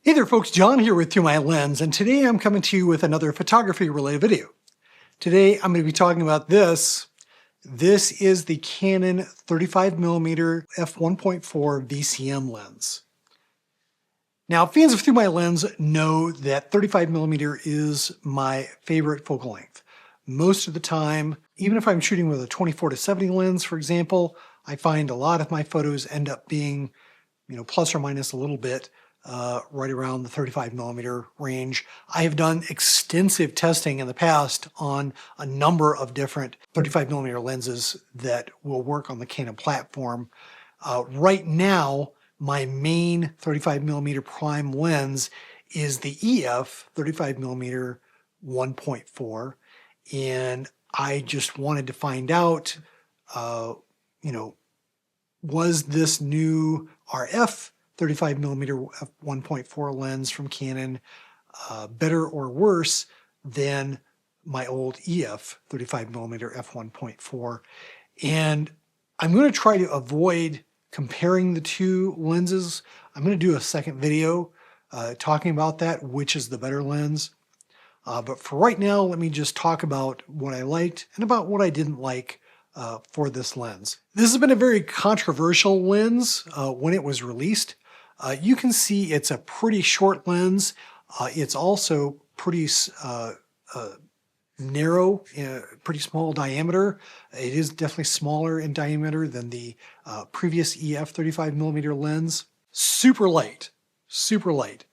Hey there folks, John here with To My Lens, and today I'm coming to you with another photography related video. Today I'm going to be talking about this. This is the Canon 35mm f1.4 VCM lens. Now, fans of Through My Lens know that 35mm is my favorite focal length. Most of the time, even if I'm shooting with a 24-70 lens, for example, I find a lot of my photos end up being, plus or minus a little bit, right around the 35mm range. I have done extensive testing in the past on a number of different 35mm lenses that will work on the Canon platform. Right now, my main 35mm prime lens is the EF 35mm 1.4, and I just wanted to find out, was this new RF 35mm f1.4 lens from Canon better or worse than my old EF 35mm f1.4? And I'm going to try to avoid comparing the two lenses. I'm going to do a second video talking about that, which is the better lens. But for right now, let me just talk about what I liked and about what I didn't like for this lens. This has been a very controversial lens when it was released. You can see it's a pretty short lens. It's also pretty narrow, pretty small diameter. It is definitely smaller in diameter than the previous EF 35mm lens. Super light, super light.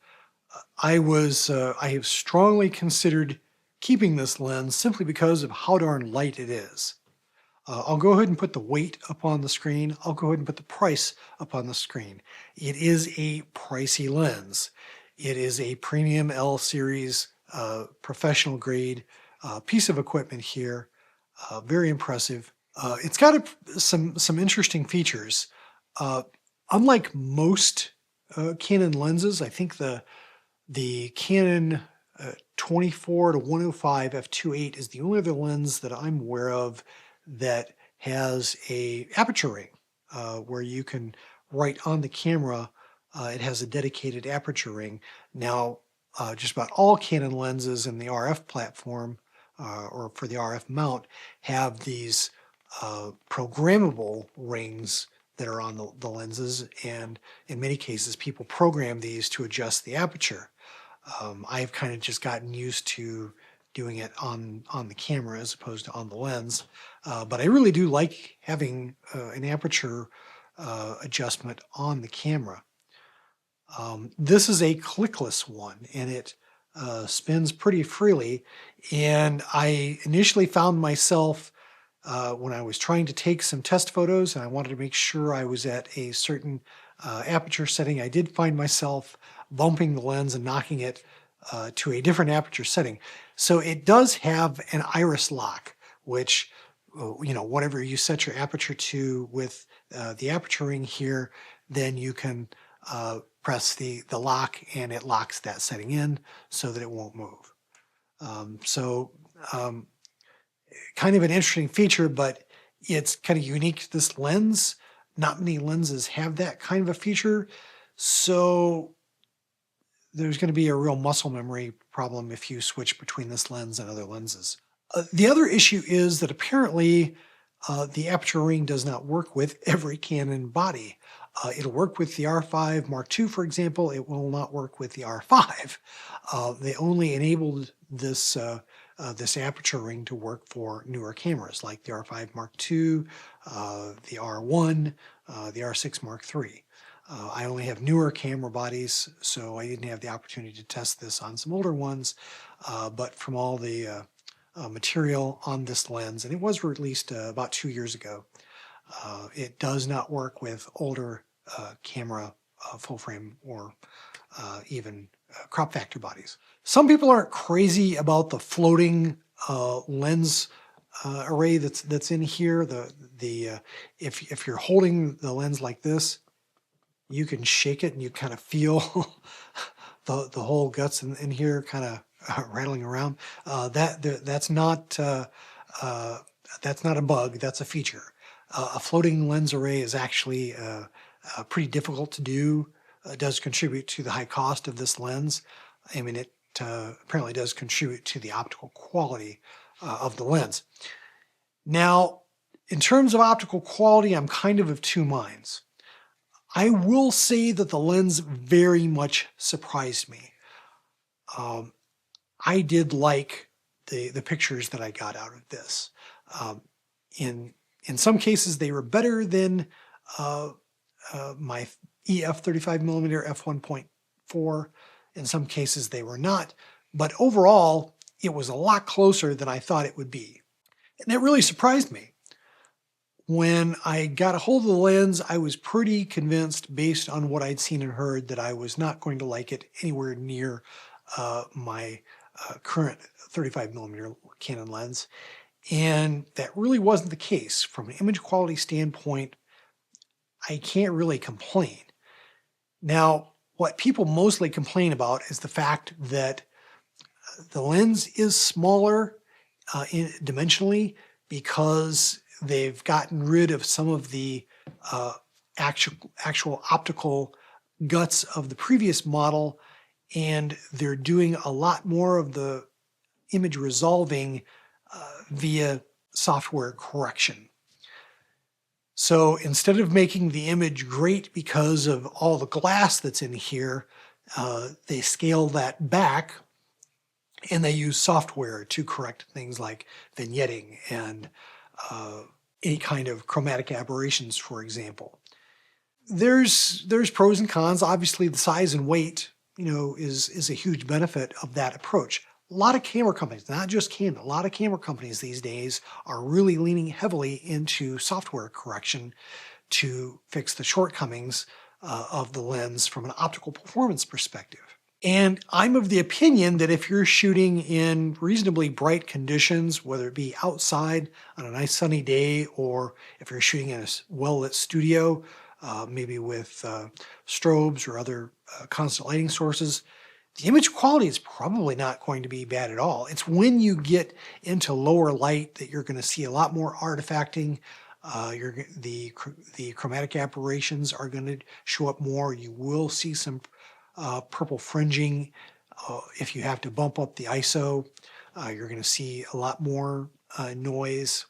I have strongly considered keeping this lens simply because of how darn light it is. I'll go ahead and put the weight up on the screen. I'll go ahead and put the price up on the screen. It is a pricey lens. It is a premium L series, professional grade piece of equipment here. Very impressive. It's got some interesting features. Unlike most Canon lenses, I think the Canon 24-105 f2.8 is the only other lens that I'm aware of that has a aperture ring where you can write on the camera. It has a dedicated aperture ring. Now, just about all Canon lenses in the RF platform or for the RF mount have these programmable rings that are on the lenses, and in many cases people program these to adjust the aperture. I've kind of just gotten used to doing it on the camera as opposed to on the lens. But I really do like having an aperture adjustment on the camera. This is a clickless one, and it spins pretty freely. And I initially found myself, when I was trying to take some test photos and I wanted to make sure I was at a certain aperture setting, I did find myself bumping the lens and knocking it to a different aperture setting. So it does have an iris lock, which, whatever you set your aperture to with the aperture ring here, then you can press the lock and it locks that setting in so that it won't move. Kind of an interesting feature, but it's kind of unique to this lens. Not many lenses have that kind of a feature. So there's going to be a real muscle memory problem if you switch between this lens and other lenses. The other issue is that apparently the aperture ring does not work with every Canon body. It'll work with the R5 Mark II, for example. It will not work with the R5. They only enabled this aperture ring to work for newer cameras like the R5 Mark II, the R1, the R6 Mark III. I only have newer camera bodies, so I didn't have the opportunity to test this on some older ones, but from all the material on this lens, and it was released about 2 years ago, it does not work with older camera full frame or even crop factor bodies. Some people aren't crazy about the floating lens array that's in here. If you're holding the lens like this, you can shake it and you kind of feel the whole guts in here kind of rattling around. That's not a bug. That's a feature. A floating lens array is actually pretty difficult to do. does contribute to the high cost of this lens. I mean, it apparently does contribute to the optical quality of the lens. Now, in terms of optical quality, I'm kind of two minds. I will say that the lens very much surprised me. I did like the pictures that I got out of this. In some cases, they were better than my EF 35mm f1.4. In some cases, they were not. But overall, it was a lot closer than I thought it would be. And that really surprised me. When I got a hold of the lens, I was pretty convinced, based on what I'd seen and heard, that I was not going to like it anywhere near my current 35mm Canon lens. And that really wasn't the case. From an image quality standpoint, I can't really complain. Now, what people mostly complain about is the fact that the lens is smaller dimensionally, because they've gotten rid of some of the actual optical guts of the previous model, and they're doing a lot more of the image resolving via software correction. So instead of making the image great because of all the glass that's in here, they scale that back, and they use software to correct things like vignetting and any kind of chromatic aberrations, for example. There's pros and cons. Obviously, the size and weight, is a huge benefit of that approach. A lot of camera companies, not just Canon, a lot of camera companies these days are really leaning heavily into software correction to fix the shortcomings of the lens from an optical performance perspective. And I'm of the opinion that if you're shooting in reasonably bright conditions, whether it be outside on a nice sunny day, or if you're shooting in a well-lit studio, maybe with strobes or other constant lighting sources, the image quality is probably not going to be bad at all. It's when you get into lower light that you're going to see a lot more artifacting. The chromatic aberrations are going to show up more. You will see some purple fringing. If you have to bump up the ISO, you're going to see a lot more noise.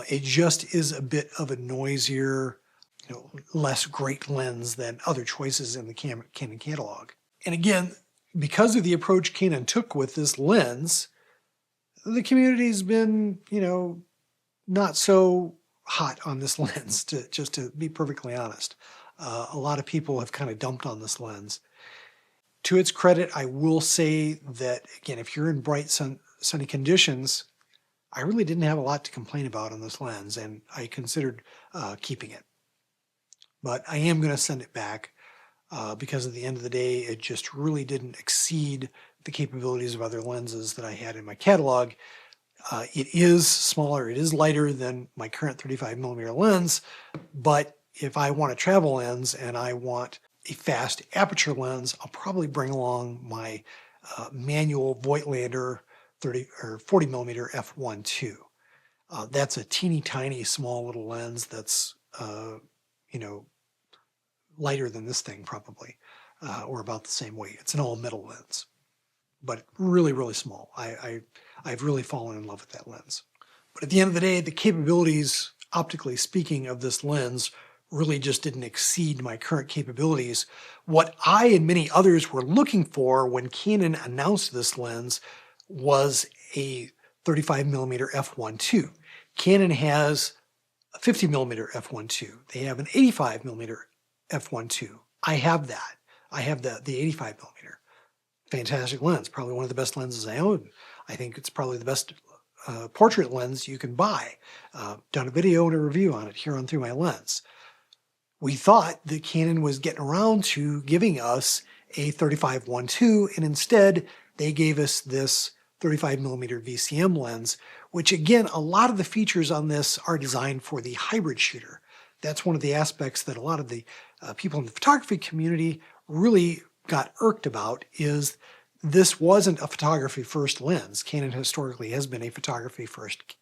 It just is a bit of a noisier, less great lens than other choices in the Canon catalog. And again, because of the approach Canon took with this lens, the community's been, not so hot on this lens, just to be perfectly honest. A lot of people have kind of dumped on this lens. To its credit, I will say that, again, if you're in bright sunny conditions, I really didn't have a lot to complain about on this lens, and I considered keeping it. But I am going to send it back because at the end of the day, it just really didn't exceed the capabilities of other lenses that I had in my catalog. It is smaller, it is lighter than my current 35mm lens, but if I want a travel lens and I want a fast aperture lens, I'll probably bring along my manual Voigtlander 30 or 40mm f1.2. That's a teeny tiny small little lens that's lighter than this thing probably, or about the same weight. It's an all metal lens, but really, really small. I've really fallen in love with that lens. But at the end of the day, the capabilities, optically speaking, of this lens really just didn't exceed my current capabilities. What I and many others were looking for when Canon announced this lens was a 35mm f1.2. Canon has a 50mm f1.2. They have an 85mm f1.2. I have that. I have the 85mm. Fantastic lens, probably one of the best lenses I own. I think it's probably the best portrait lens you can buy. Done a video and a review on it here on Through My Lens. We thought that Canon was getting around to giving us a 35-1.2, and instead they gave us this 35mm VCM lens, which again, a lot of the features on this are designed for the hybrid shooter. That's one of the aspects that a lot of the people in the photography community really got irked about, is this wasn't a photography first lens. Canon historically has been a photography first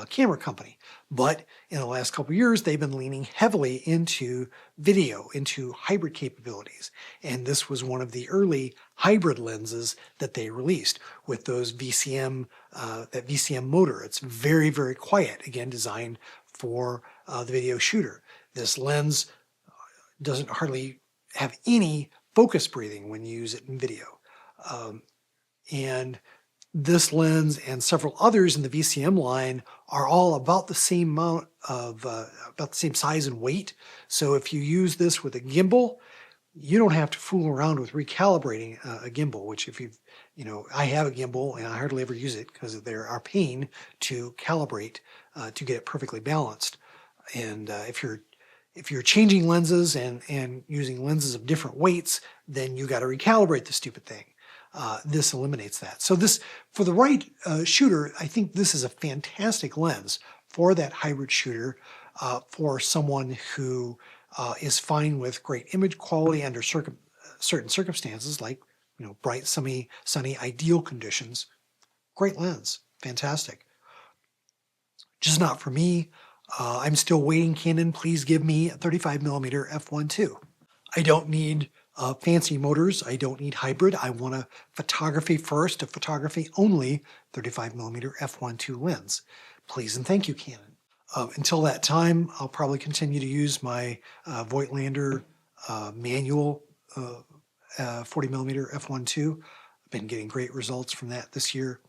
camera company. But in the last couple of years, they've been leaning heavily into video, into hybrid capabilities. And this was one of the early hybrid lenses that they released with those VCM, that VCM motor. It's very, very quiet, again, designed for the video shooter. This lens doesn't hardly have any focus breathing when you use it in video. And this lens and several others in the VCM line are all about the same amount of, about the same size and weight. So if you use this with a gimbal, you don't have to fool around with recalibrating a gimbal, which if you've, I have a gimbal and I hardly ever use it because there are pain to calibrate to get it perfectly balanced. And if you're changing lenses and using lenses of different weights, then you got to recalibrate the stupid thing. This eliminates that. So this, for the right shooter, I think this is a fantastic lens for that hybrid shooter, for someone who is fine with great image quality under certain circumstances, like bright, sunny, ideal conditions. Great lens, fantastic. Just not for me. I'm still waiting. Canon, please give me a 35mm f1.2. I don't need fancy motors. I don't need hybrid. I want a photography first, a photography only 35mm f1.2 lens. Please and thank you, Canon. Until that time, I'll probably continue to use my Voigtlander manual 40mm f1.2. I've been getting great results from that this year.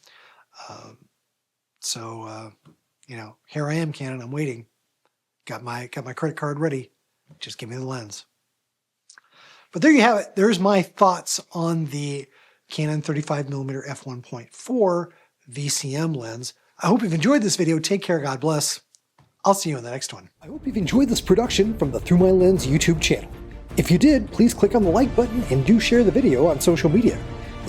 Here I am, Canon. I'm waiting. Got my credit card ready. Just give me the lens. But there you have it. There's my thoughts on the Canon 35mm f1.4 VCM lens. I hope you've enjoyed this video. Take care. God bless. I'll see you in the next one. I hope you've enjoyed this production from the Through My Lens YouTube channel. If you did, please click on the like button and do share the video on social media.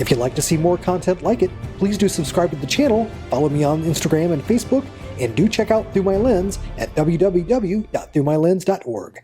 If you'd like to see more content like it, please do subscribe to the channel, follow me on Instagram and Facebook, and do check out Through My Lens at www.throughmylens.org.